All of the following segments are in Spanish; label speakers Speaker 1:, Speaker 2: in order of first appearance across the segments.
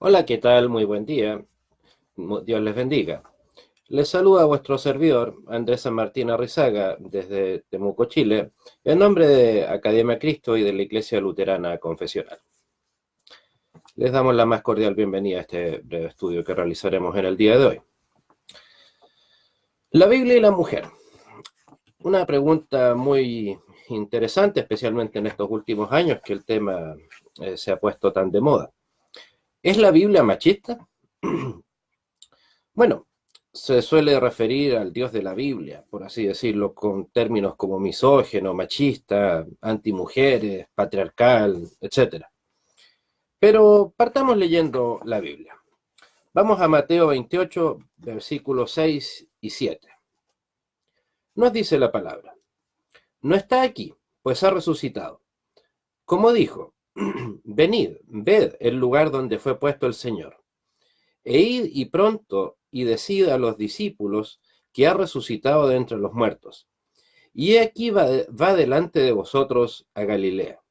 Speaker 1: Hola, ¿qué tal? Muy buen día. Dios les bendiga. Les saluda vuestro servidor, Andrés San Martín Arrizaga, desde Temuco, Chile, en nombre de Academia Cristo y de la Iglesia Luterana Confesional. Les damos la más cordial bienvenida a este breve estudio que realizaremos en el día de hoy. La Biblia y la mujer. Una pregunta muy interesante, especialmente en estos últimos años que el tema se ha puesto tan de moda. ¿Es la Biblia machista? Bueno, se suele referir al Dios de la Biblia, por así decirlo, con términos como misógino, machista, antimujeres, patriarcal, etcétera. Pero partamos leyendo la Biblia. Vamos a Mateo 28, versículos 6 y 7. Nos dice la palabra: no está aquí, pues ha resucitado. Como dijo, venid, ved el lugar donde fue puesto el Señor. E id y pronto y decid a los discípulos que ha resucitado de entre los muertos. Y aquí va delante de vosotros a Galilea.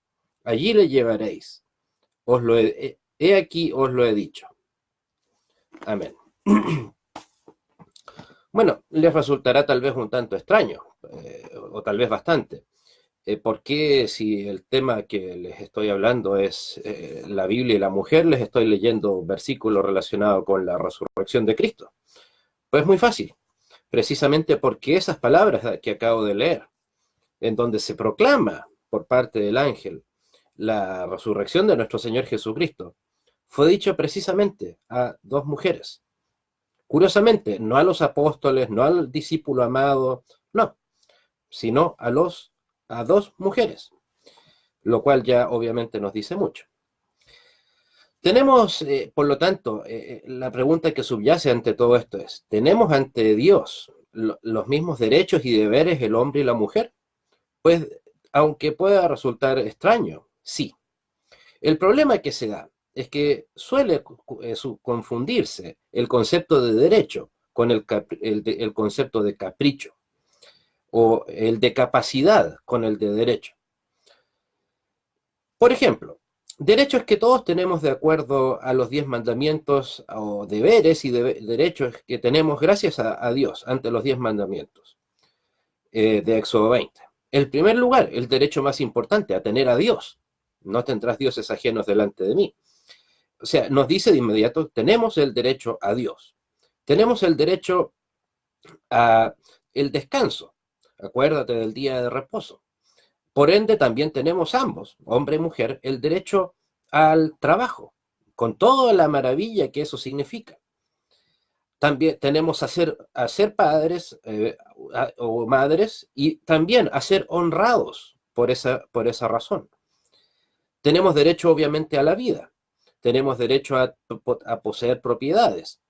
Speaker 1: Allí le llevaréis. He aquí os lo he dicho. Amén. Bueno, les resultará tal vez un tanto extraño, o tal vez bastante. ¿Por qué, si el tema que les estoy hablando es la Biblia y la mujer, les estoy leyendo versículos relacionados con la resurrección de Cristo? Pues muy fácil, precisamente porque esas palabras que acabo de leer, en donde se proclama por parte del ángel la resurrección de nuestro Señor Jesucristo, fue dicho precisamente a dos mujeres. Curiosamente, no a los apóstoles, no al discípulo amado, no, sino a dos mujeres, lo cual ya obviamente nos dice mucho. Tenemos, por lo tanto, la pregunta que subyace ante todo esto es: ¿tenemos ante Dios los mismos derechos y deberes el hombre y la mujer? Pues, aunque pueda resultar extraño, sí. El problema que se da es que suele confundirse el concepto de derecho con el concepto de capricho, o el de capacidad con el de derecho. Por ejemplo, derecho es que todos tenemos de acuerdo a los 10 mandamientos, o deberes y derechos que tenemos gracias a Dios ante los 10 mandamientos de Éxodo 20. El primer lugar, el derecho más importante, a tener a Dios. No tendrás dioses ajenos delante de mí. O sea, nos dice de inmediato: tenemos el derecho a Dios. Tenemos el derecho a el descanso. Acuérdate del día de reposo. Por ende, también tenemos ambos, hombre y mujer, el derecho al trabajo, con toda la maravilla que eso significa. También tenemos a ser padres o madres, y también a ser honrados por esa razón. Tenemos derecho, obviamente, a la vida. Tenemos derecho a poseer propiedades.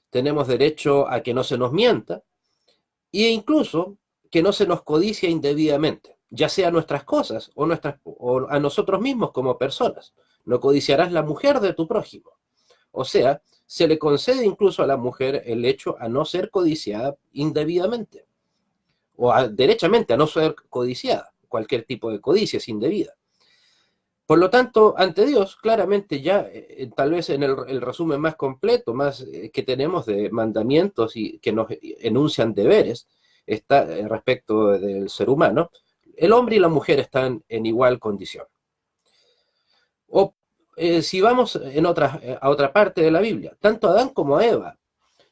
Speaker 1: Tenemos derecho a que no se nos mienta, e incluso que no se nos codicia indebidamente, ya sea nuestras cosas o a nosotros mismos como personas. No codiciarás la mujer de tu prójimo. O sea, se le concede incluso a la mujer el hecho a no ser codiciada indebidamente, derechamente a no ser codiciada. Cualquier tipo de codicia es indebida. Por lo tanto, ante Dios, claramente ya, tal vez en el resumen más completo, más que tenemos de mandamientos y que nos enuncian deberes, está respecto del ser humano, el hombre y la mujer están en igual condición. O si vamos a otra parte de la Biblia, tanto Adán como Eva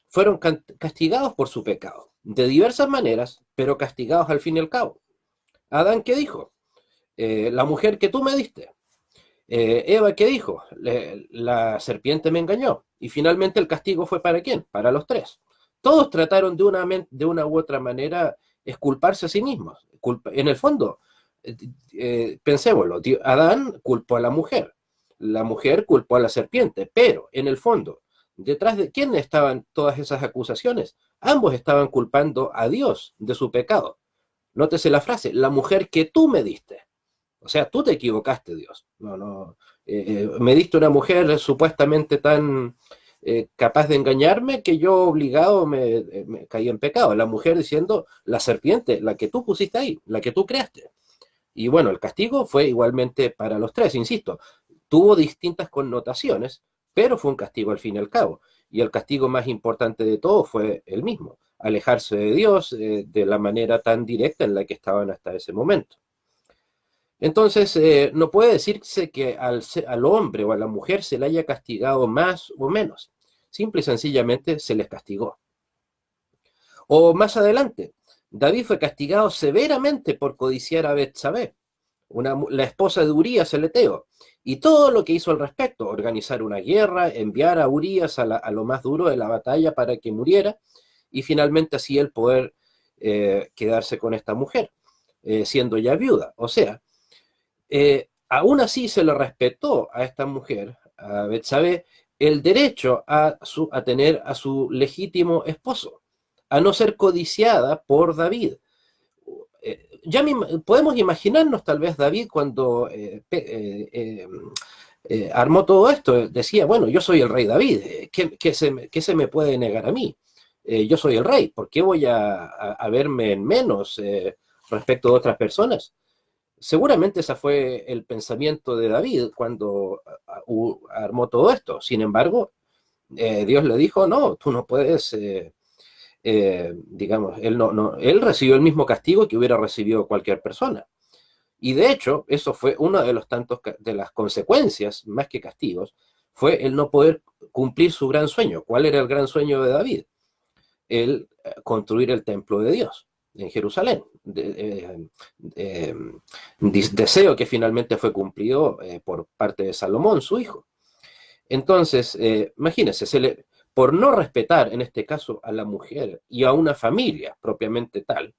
Speaker 1: fueron castigados por su pecado, de diversas maneras, pero castigados al fin y al cabo. Adán, ¿qué dijo? La mujer que tú me diste. Eva, ¿qué dijo? La serpiente me engañó. Y finalmente el castigo fue ¿para quién? Para los tres. Todos trataron de una u otra manera exculparse a sí mismos. En el fondo, pensémoslo, Adán culpó a la mujer culpó a la serpiente, pero en el fondo, ¿detrás de quién estaban todas esas acusaciones? Ambos estaban culpando a Dios de su pecado. Nótese la frase: la mujer que tú me diste. O sea, tú te equivocaste, Dios. No, no. Me diste una mujer supuestamente tan capaz de engañarme que yo obligado me caí en pecado. La mujer diciendo: la serpiente, la que tú pusiste ahí, la que tú creaste. Y bueno, el castigo fue igualmente para los tres, insisto. Tuvo distintas connotaciones, pero fue un castigo al fin y al cabo. Y el castigo más importante de todo fue el mismo, alejarse de Dios de la manera tan directa en la que estaban hasta ese momento. Entonces, no puede decirse que al hombre o a la mujer se le haya castigado más o menos. Simple y sencillamente se les castigó. O más adelante, David fue castigado severamente por codiciar a Betsabé, la esposa de Urías el Eteo, y todo lo que hizo al respecto, organizar una guerra, enviar a Urías a lo más duro de la batalla para que muriera, y finalmente así él poder quedarse con esta mujer, siendo ya viuda. O sea, aún así se le respetó a esta mujer, a Betsabé, el derecho a tener a su legítimo esposo, a no ser codiciada por David. Ya podemos imaginarnos tal vez David cuando armó todo esto, decía, bueno, yo soy el rey David, ¿qué se me puede negar a mí? Yo soy el rey, ¿por qué voy a verme en menos respecto de otras personas? Seguramente ese fue el pensamiento de David cuando armó todo esto. Sin embargo, Dios le dijo, no, tú no puedes, digamos, él recibió el mismo castigo que hubiera recibido cualquier persona. Y de hecho, eso fue uno de los tantos de las consecuencias, más que castigos, fue el no poder cumplir su gran sueño. ¿Cuál era el gran sueño de David? El construir el templo de Dios en Jerusalén. Deseo que finalmente fue cumplido por parte de Salomón, su hijo. Entonces, imagínense, por no respetar en este caso a la mujer y a una familia propiamente tal,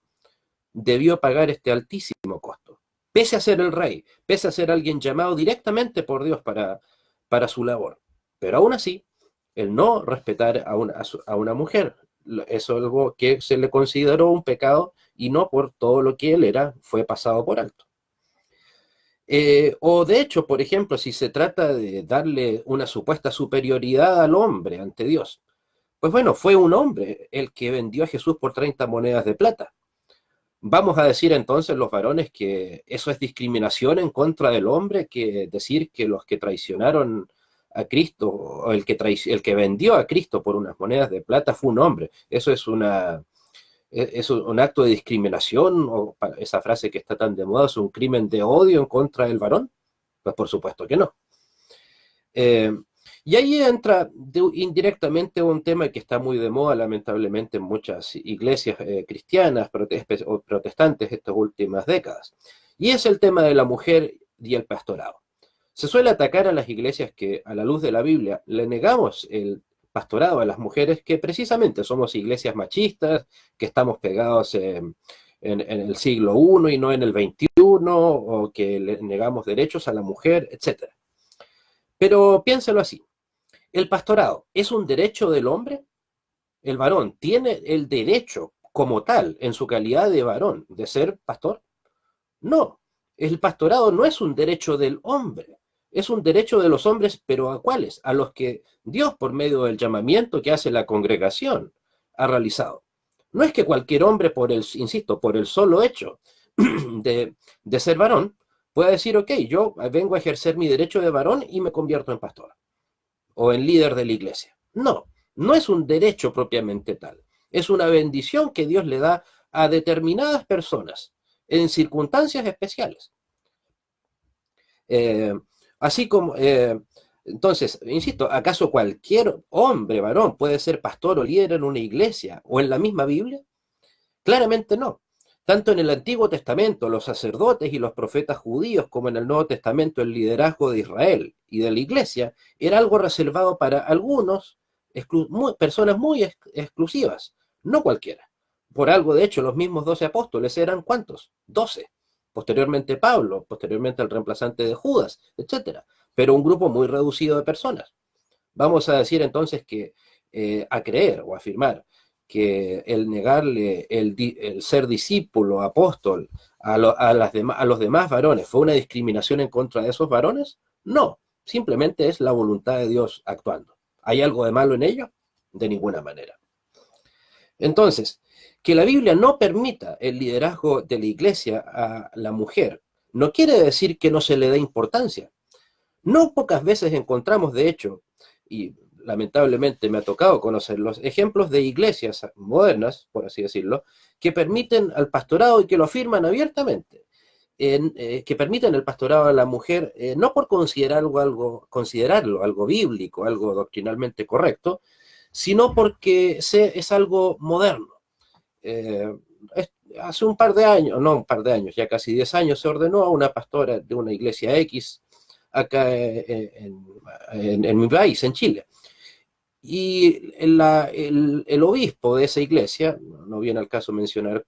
Speaker 1: debió pagar este altísimo costo. Pese a ser el rey, pese a ser alguien llamado directamente por Dios para su labor. Pero aún así, el no respetar a una mujer, eso es algo que se le consideró un pecado y no por todo lo que él era, fue pasado por alto. O de hecho, por ejemplo, si se trata de darle una supuesta superioridad al hombre ante Dios, pues bueno, fue un hombre el que vendió a Jesús por 30 monedas de plata. Vamos a decir entonces los varones que eso es discriminación en contra del hombre, que decir que los que traicionaron a Cristo, o el que vendió a Cristo por unas monedas de plata fue un hombre. Eso es un acto de discriminación, o esa frase que está tan de moda, es un crimen de odio en contra del varón. Pues por supuesto que no. Y ahí entra indirectamente un tema que está muy de moda, lamentablemente, en muchas iglesias cristianas o protestantes estas últimas décadas. Y es el tema de la mujer y el pastorado. Se suele atacar a las iglesias que, a la luz de la Biblia, le negamos el pastorado a las mujeres, que precisamente somos iglesias machistas, que estamos pegados en el siglo I y no en el XXI, o que le negamos derechos a la mujer, etc. Pero piénselo así. ¿El pastorado es un derecho del hombre? ¿El varón tiene el derecho como tal, en su calidad de varón, de ser pastor? No, el pastorado no es un derecho del hombre, es un derecho de los hombres, pero ¿a cuáles? A los que Dios, por medio del llamamiento que hace la congregación, ha realizado. No es que cualquier hombre, insisto, por el solo hecho de ser varón, pueda decir, ok, yo vengo a ejercer mi derecho de varón y me convierto en pastor o en líder de la iglesia. No, no es un derecho propiamente tal. Es una bendición que Dios le da a determinadas personas en circunstancias especiales. Así como, entonces, insisto, ¿acaso cualquier hombre, varón, puede ser pastor o líder en una iglesia o en la misma Biblia? Claramente no. Tanto en el Antiguo Testamento, los sacerdotes y los profetas judíos, como en el Nuevo Testamento, el liderazgo de Israel y de la iglesia, era algo reservado para algunos, personas muy exclusivas, no cualquiera. Por algo, de hecho, los mismos 12 apóstoles eran ¿cuántos? 12. Posteriormente Pablo, posteriormente el reemplazante de Judas, etc. Pero un grupo muy reducido de personas. Vamos a decir entonces que a creer o afirmar que el negarle el ser discípulo, apóstol, a los demás varones fue una discriminación en contra de esos varones, no, simplemente es la voluntad de Dios actuando. ¿Hay algo de malo en ello? De ninguna manera. Entonces, que la Biblia no permita el liderazgo de la iglesia a la mujer no quiere decir que no se le dé importancia. No pocas veces encontramos, de hecho, y lamentablemente me ha tocado conocer los ejemplos de iglesias modernas, por así decirlo, que permiten al pastorado y que lo afirman abiertamente, que permiten el pastorado a la mujer, no por considerarlo algo bíblico, algo doctrinalmente correcto, sino porque es algo moderno. Eh, Hace un par de años, no un par de años, ya casi 10 años, se ordenó a una pastora de una iglesia X acá en mi país, en Chile. Y el obispo de esa iglesia, no viene al caso mencionar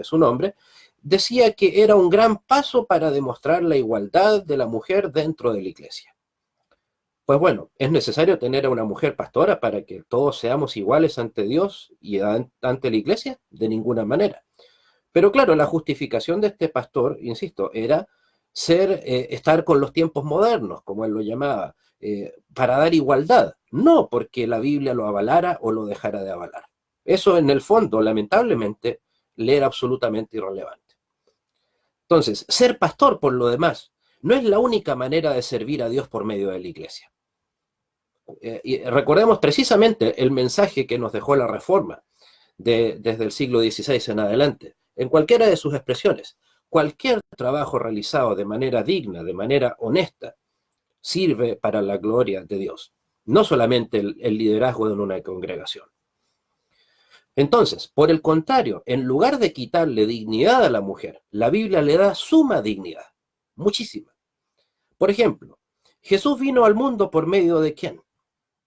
Speaker 1: su nombre, decía que era un gran paso para demostrar la igualdad de la mujer dentro de la iglesia. Pues bueno, ¿es necesario tener a una mujer pastora para que todos seamos iguales ante Dios y ante la iglesia? De ninguna manera. Pero claro, la justificación de este pastor, insisto, era estar con los tiempos modernos, como él lo llamaba, para dar igualdad, no porque la Biblia lo avalara o lo dejara de avalar. Eso en el fondo, lamentablemente, le era absolutamente irrelevante. Entonces, ser pastor, por lo demás, no es la única manera de servir a Dios por medio de la iglesia. Y recordemos precisamente el mensaje que nos dejó la Reforma desde el siglo XVI en adelante, en cualquiera de sus expresiones. Cualquier trabajo realizado de manera digna, de manera honesta, sirve para la gloria de Dios, no solamente el liderazgo de una congregación. Entonces, por el contrario, en lugar de quitarle dignidad a la mujer, la Biblia le da suma dignidad, muchísima. Por ejemplo, Jesús vino al mundo por medio de ¿quién?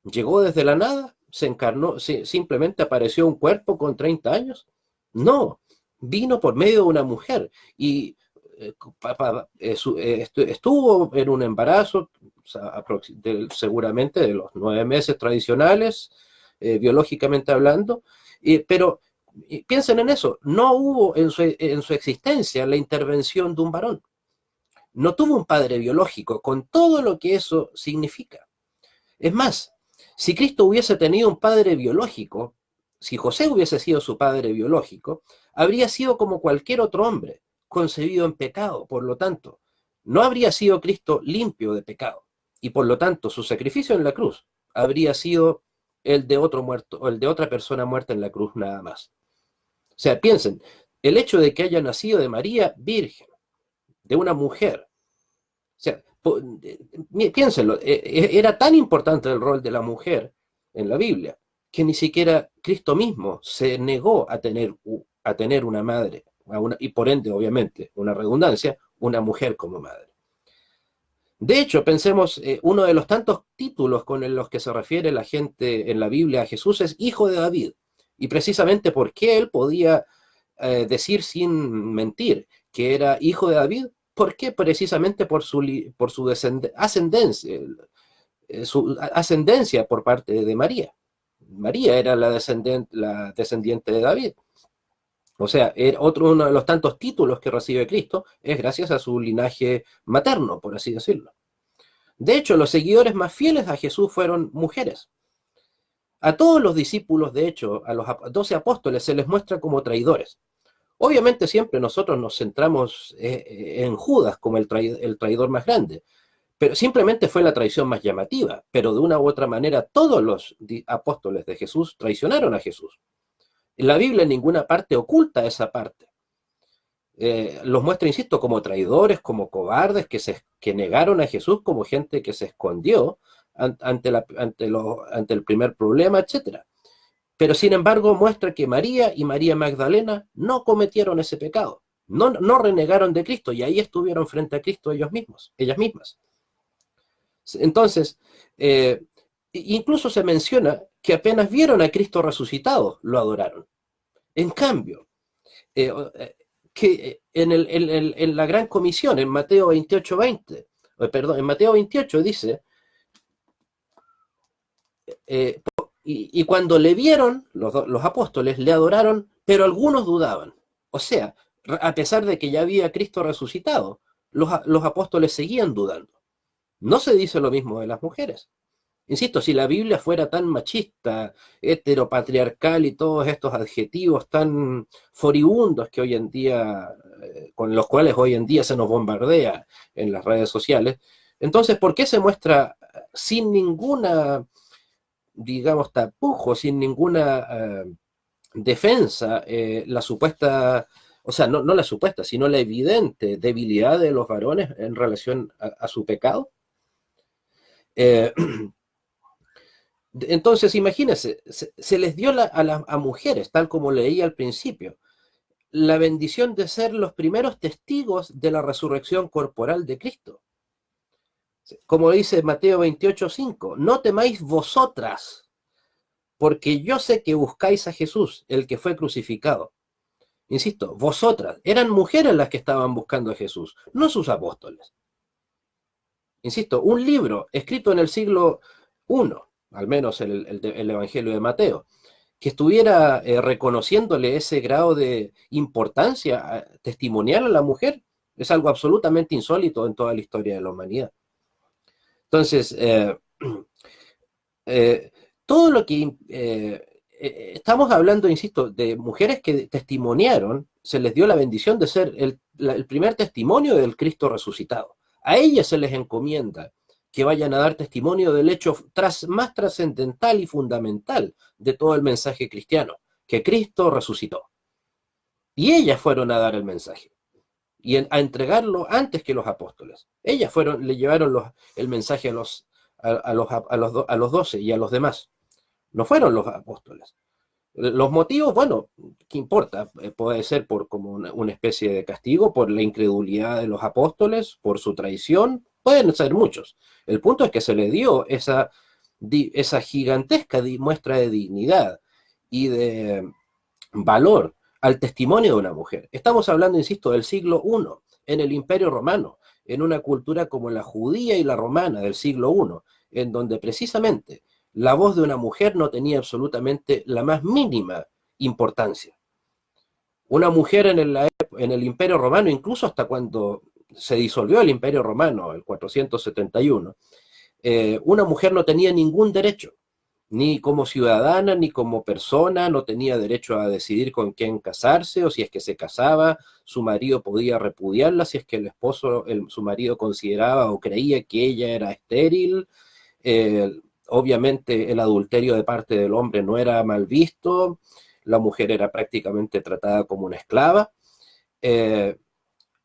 Speaker 1: ¿Llegó desde la nada? ¿Se encarnó? ¿Simplemente apareció un cuerpo con 30 años? No, vino por medio de una mujer y estuvo en un embarazo, seguramente de los 9 meses tradicionales, biológicamente hablando, pero piensen en eso, no hubo en su existencia la intervención de un varón. No tuvo un padre biológico, con todo lo que eso significa. Es más, si Cristo hubiese tenido un padre biológico, si José hubiese sido su padre biológico, habría sido como cualquier otro hombre, concebido en pecado. Por lo tanto, no habría sido Cristo limpio de pecado. Y por lo tanto, su sacrificio en la cruz habría sido el de otro muerto, o el de otra persona muerta en la cruz nada más. O sea, piensen, el hecho de que haya nacido de María virgen, de una mujer, o sea, piénsenlo, era tan importante el rol de la mujer en la Biblia que ni siquiera Cristo mismo se negó a tener una madre, y por ende, obviamente, una redundancia, una mujer como madre. De hecho, pensemos, uno de los tantos títulos con los que se refiere la gente en la Biblia a Jesús es Hijo de David, y precisamente porque él podía decir sin mentir que era hijo de David. ¿Por qué? Precisamente por su ascendencia por parte de María. María era la descendiente de David. O sea, uno de los tantos títulos que recibe Cristo es gracias a su linaje materno, por así decirlo. De hecho, los seguidores más fieles a Jesús fueron mujeres. A todos los discípulos, de hecho, a los 12 apóstoles se les muestra como traidores. Obviamente siempre nosotros nos centramos en Judas como el traidor más grande, pero simplemente fue la traición más llamativa, pero de una u otra manera todos los apóstoles de Jesús traicionaron a Jesús. En la Biblia en ninguna parte oculta esa parte. Los muestra, insisto, como traidores, como cobardes, que negaron a Jesús, como gente que se escondió ante el primer problema, etc. Pero sin embargo muestra que María y María Magdalena no cometieron ese pecado, no renegaron de Cristo, y ahí estuvieron frente a Cristo ellas mismas. Entonces, incluso se menciona que apenas vieron a Cristo resucitado, lo adoraron. En cambio, que en la Gran Comisión, en Mateo 28:20, en Mateo 28 dice, y cuando le vieron, los apóstoles le adoraron, pero algunos dudaban. O sea, a pesar de que ya había Cristo resucitado, los apóstoles seguían dudando. No se dice lo mismo de las mujeres. Insisto, si la Biblia fuera tan machista, heteropatriarcal y todos estos adjetivos tan furibundos que hoy en día, con los cuales hoy en día se nos bombardea en las redes sociales, entonces, ¿por qué se muestra sin ninguna digamos, tapujo, sin ninguna defensa, la supuesta, o sea, no la supuesta, sino la evidente debilidad de los varones en relación a su pecado. Eh, entonces, imagínense, se les dio a mujeres, tal como leí al principio, la bendición de ser los primeros testigos de la resurrección corporal de Cristo. Como dice Mateo 28:5, no temáis vosotras, porque yo sé que buscáis a Jesús, el que fue crucificado. Insisto, vosotras, eran mujeres las que estaban buscando a Jesús, no sus apóstoles. Insisto, un libro escrito en el siglo I, al menos el Evangelio de Mateo, que estuviera reconociéndole ese grado de importancia testimonial a la mujer, es algo absolutamente insólito en toda la historia de la humanidad. Entonces, todo lo que estamos hablando, insisto, de mujeres que testimoniaron, se les dio la bendición de ser el primer testimonio del Cristo resucitado. A ellas se les encomienda que vayan a dar testimonio del hecho más trascendental y fundamental de todo el mensaje cristiano, que Cristo resucitó. Y ellas fueron a dar el mensaje y a entregarlo antes que los apóstoles. Ellas le llevaron el mensaje a los 12 y a los demás. No fueron los apóstoles. Los motivos, bueno, ¿qué importa? Puede ser por como una especie de castigo, por la incredulidad de los apóstoles, por su traición, pueden ser muchos. El punto es que se le dio esa gigantesca muestra de dignidad y de valor al testimonio de una mujer. Estamos hablando, insisto, del siglo I, en el Imperio Romano, en una cultura como la judía y la romana del siglo I, en donde precisamente la voz de una mujer no tenía absolutamente la más mínima importancia. Una mujer en el Imperio Romano, incluso hasta cuando se disolvió el Imperio Romano, el 471, una mujer no tenía ningún derecho, ni como ciudadana, ni como persona, no tenía derecho a decidir con quién casarse, o si es que se casaba, su marido podía repudiarla, si es que el esposo, su marido consideraba o creía que ella era estéril. Obviamente el adulterio de parte del hombre no era mal visto, la mujer era prácticamente tratada como una esclava,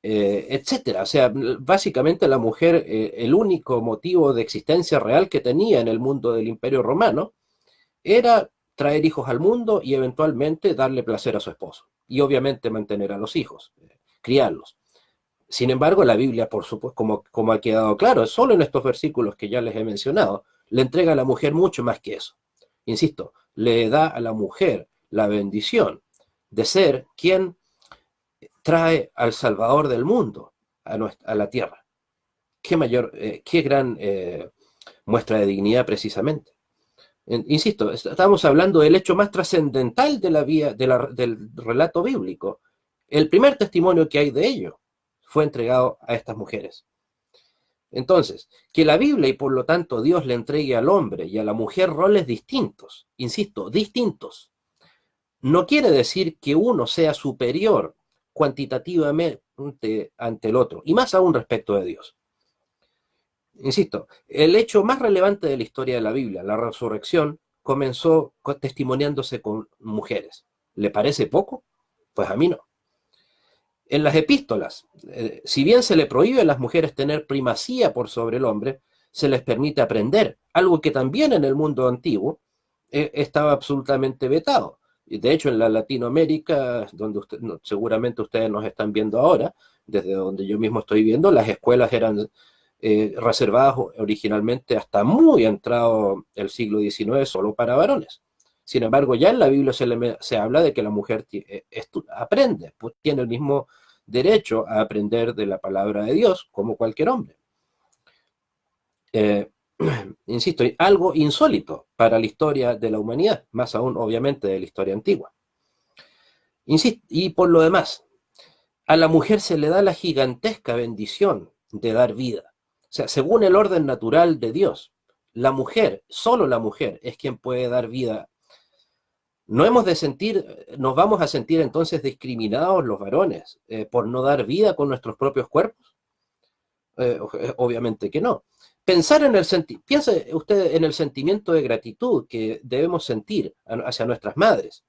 Speaker 1: etcétera. O sea, básicamente la mujer, el único motivo de existencia real que tenía en el mundo del Imperio Romano era traer hijos al mundo y eventualmente darle placer a su esposo. Y obviamente mantener a los hijos, criarlos. Sin embargo, la Biblia, por supuesto, como ha quedado claro, solo en estos versículos que ya les he mencionado, le entrega a la mujer mucho más que eso. Insisto, le da a la mujer la bendición de ser quien trae al Salvador del mundo a la tierra. Qué gran muestra de dignidad precisamente. Insisto, estamos hablando del hecho más trascendental de la vida, del relato bíblico. El primer testimonio que hay de ello fue entregado a estas mujeres. Entonces, que la Biblia y por lo tanto Dios le entregue al hombre y a la mujer roles distintos, insisto, distintos, no quiere decir que uno sea superior cuantitativamente ante el otro, y más aún respecto de Dios. Insisto, el hecho más relevante de la historia de la Biblia, la resurrección, comenzó testimoniándose con mujeres. ¿Le parece poco? Pues a mí no. En las epístolas, si bien se le prohíbe a las mujeres tener primacía por sobre el hombre, se les permite aprender, algo que también en el mundo antiguo estaba absolutamente vetado. Y de hecho, en la Latinoamérica, donde seguramente ustedes nos están viendo ahora, desde donde yo mismo estoy viendo, las escuelas eran reservadas originalmente hasta muy entrado el siglo XIX solo para varones. Sin embargo, ya en la Biblia se habla de que la mujer aprende, pues tiene el mismo derecho a aprender de la palabra de Dios como cualquier hombre. Insisto, algo insólito para la historia de la humanidad, más aún obviamente de la historia antigua. Insisto, y por lo demás, a la mujer se le da la gigantesca bendición de dar vida. O sea, según el orden natural de Dios, la mujer, solo la mujer, es quien puede dar vida. Nos vamos a sentir entonces discriminados los varones por no dar vida con nuestros propios cuerpos. Obviamente que no. Pensar en piense usted en el sentimiento de gratitud que debemos sentir hacia nuestras madres,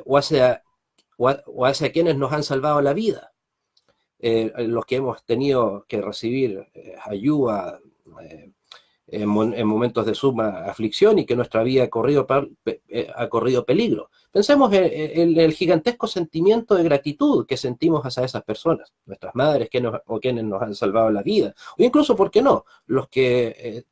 Speaker 1: o hacia quienes nos han salvado la vida, los que hemos tenido que recibir ayuda en momentos de suma aflicción y que nuestra vida ha corrido peligro. Pensemos en el gigantesco sentimiento de gratitud que sentimos hacia esas personas, nuestras madres o quienes nos han salvado la vida, o incluso, ¿por qué no?, los que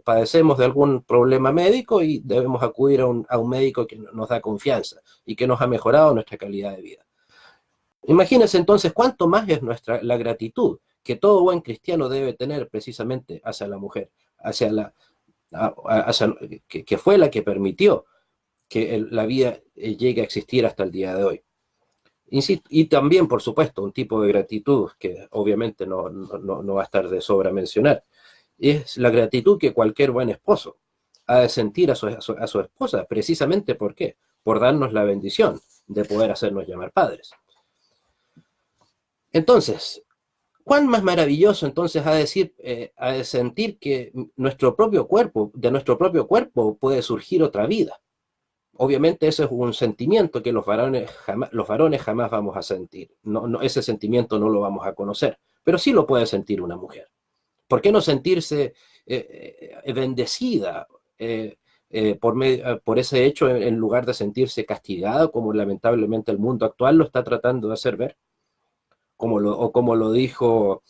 Speaker 1: padecemos de algún problema médico y debemos acudir a un médico que nos da confianza y que nos ha mejorado nuestra calidad de vida. Imagínense entonces cuánto más es la gratitud que todo buen cristiano debe tener precisamente hacia la mujer, que fue la que permitió que la vida llegue a existir hasta el día de hoy. Y también, por supuesto, un tipo de gratitud que obviamente no va a estar de sobra mencionar, es la gratitud que cualquier buen esposo ha de sentir a su esposa, precisamente ¿por qué? Por darnos la bendición de poder hacernos llamar padres. Entonces, ¿cuán más maravilloso entonces ha de sentir que de nuestro propio cuerpo puede surgir otra vida? Obviamente ese es un sentimiento que los varones jamás vamos a sentir. Ese sentimiento no lo vamos a conocer, pero sí lo puede sentir una mujer. ¿Por qué no sentirse bendecida por ese hecho en lugar de sentirse castigada, como lamentablemente el mundo actual lo está tratando de hacer ver? Como lo dijo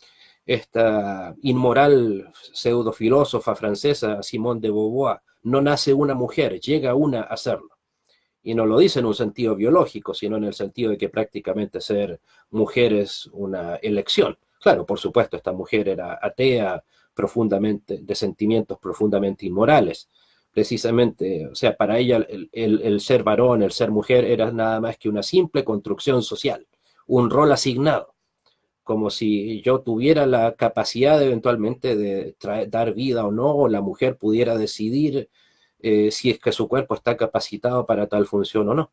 Speaker 1: esta inmoral pseudofilósofa francesa Simone de Beauvoir, no nace una mujer, llega una a serlo. Y no lo dice en un sentido biológico, sino en el sentido de que prácticamente ser mujer es una elección. Claro, por supuesto, esta mujer era atea, de sentimientos profundamente inmorales. Precisamente, o sea, para ella el ser varón, el ser mujer, era nada más que una simple construcción social, un rol asignado, como si yo tuviera la capacidad eventualmente de dar vida o no, o la mujer pudiera decidir si es que su cuerpo está capacitado para tal función o no.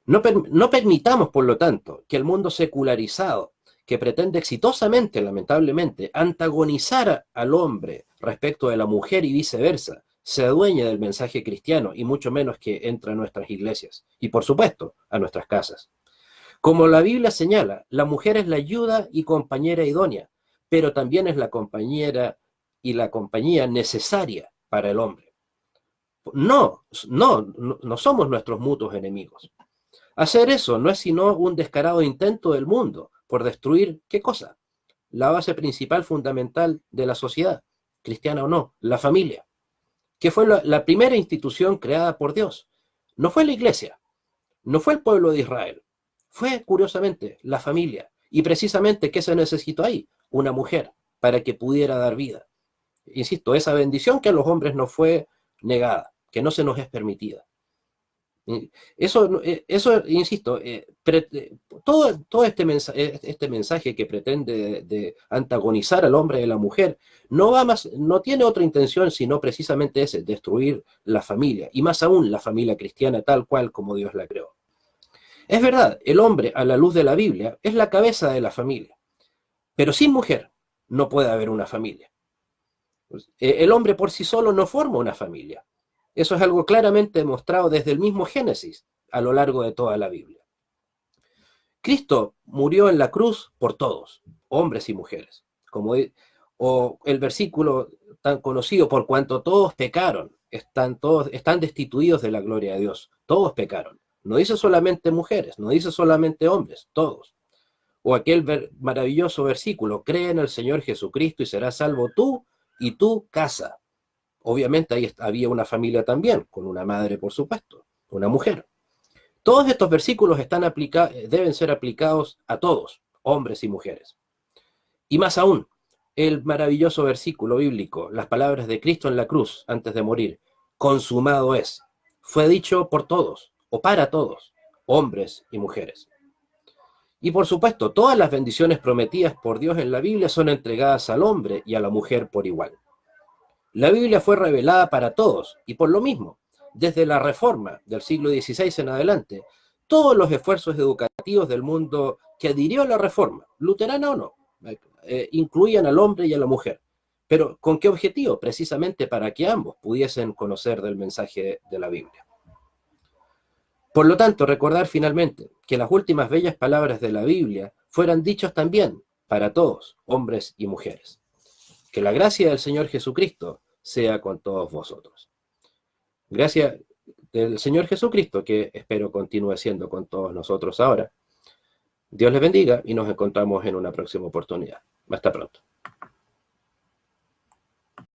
Speaker 1: No permitamos, por lo tanto, que el mundo secularizado, que pretende exitosamente, lamentablemente, antagonizar al hombre respecto de la mujer y viceversa, se adueñe del mensaje cristiano y mucho menos que entre a nuestras iglesias y, por supuesto, a nuestras casas. Como la Biblia señala, la mujer es la ayuda y compañera idónea, pero también es la compañera y la compañía necesaria para el hombre. No somos nuestros mutuos enemigos. Hacer eso no es sino un descarado intento del mundo por destruir, ¿qué cosa? La base principal, fundamental de la sociedad, cristiana o no, la familia, que fue la primera institución creada por Dios. No fue la iglesia, no fue el pueblo de Israel, fue, curiosamente, la familia. Y precisamente, ¿qué se necesitó ahí? Una mujer, para que pudiera dar vida. Insisto, esa bendición que a los hombres nos fue negada, que no se nos es permitida. Eso insisto, todo este mensaje que pretende de antagonizar al hombre y a la mujer no tiene otra intención sino precisamente ese, destruir la familia, y más aún la familia cristiana tal cual como Dios la creó. Es verdad, el hombre a la luz de la Biblia es la cabeza de la familia, pero sin mujer no puede haber una familia. El hombre por sí solo no forma una familia. Eso es algo claramente demostrado desde el mismo Génesis a lo largo de toda la Biblia. Cristo murió en la cruz por todos, hombres y mujeres. O el versículo tan conocido, por cuanto todos pecaron, están destituidos de la gloria de Dios. Todos pecaron. No dice solamente mujeres, no dice solamente hombres, todos. O aquel maravilloso versículo, cree en el Señor Jesucristo y serás salvo tú y tu casa. Obviamente ahí había una familia también, con una madre, por supuesto, una mujer. Todos estos versículos deben ser aplicados a todos, hombres y mujeres. Y más aún, el maravilloso versículo bíblico, las palabras de Cristo en la cruz antes de morir, consumado es, fue dicho por todos, o para todos, hombres y mujeres. Y por supuesto, todas las bendiciones prometidas por Dios en la Biblia son entregadas al hombre y a la mujer por igual. La Biblia fue revelada para todos, y por lo mismo, desde la Reforma del siglo XVI en adelante, todos los esfuerzos educativos del mundo que adhirió a la Reforma, luterana o no, incluían al hombre y a la mujer. Pero ¿con qué objetivo? Precisamente para que ambos pudiesen conocer del mensaje de la Biblia. Por lo tanto, recordar finalmente que las últimas bellas palabras de la Biblia fueran dichos también para todos, hombres y mujeres. Que la gracia del Señor Jesucristo sea con todos vosotros. Gracias del Señor Jesucristo, que espero continúe siendo con todos nosotros ahora. Dios les bendiga y nos encontramos en una próxima oportunidad. Hasta pronto.